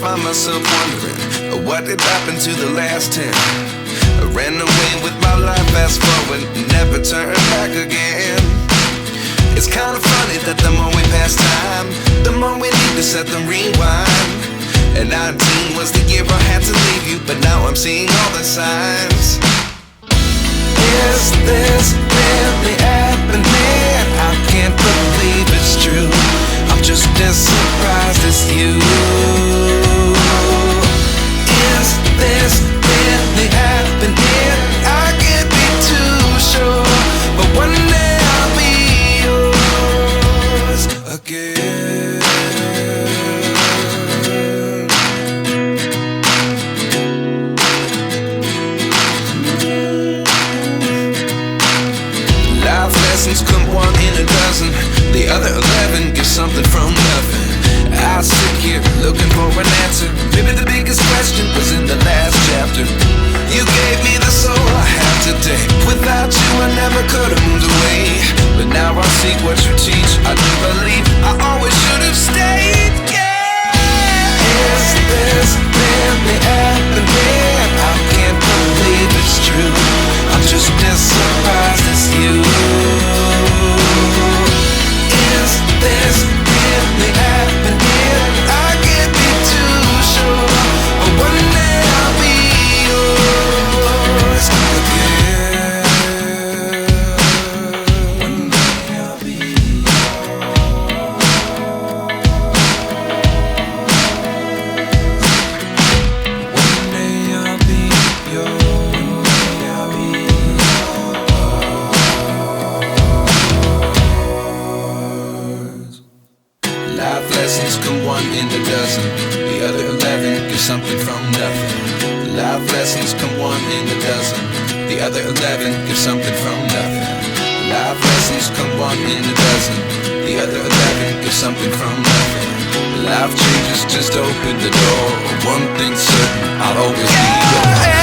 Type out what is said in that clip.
find myself wondering, what did happen to the last 10? I ran away with my life, fast forward, never turn back again. It's kind of funny that the more we pass time, the more we need to set them rewind. And 19 was the year I had to leave you, but now I'm seeing all the signs. Is this really happening? I can't believe it's true. I'm just as surprised as you. Is this really happening? I can't be too sure, but one day I'll be yours again. Life lessons come one in a dozen, the other 11 give something from nothing. I sit here looking for an answer. Maybe the biggest question was in the last chapter. You gave me the soul I have today. Without you I never could have moved away, but now I see what you teach. I do believe I always should have stayed. Yeah. Is this really happening? I can't believe it's true. I'm just as surprised as you. Is this really happening? I can't be too sure, but one day I'll be yours again. One day I'll be yours. One day I'll be yours. One day I'll be yours. Life lessons come one in a dozen, the other 11 give something from nothing. Life lessons come one in a dozen, the other 11 give something from nothing. Life lessons come one in a dozen, the other 11 give something from nothing. Life changes just open the door. One thing's certain, I'll always be yours.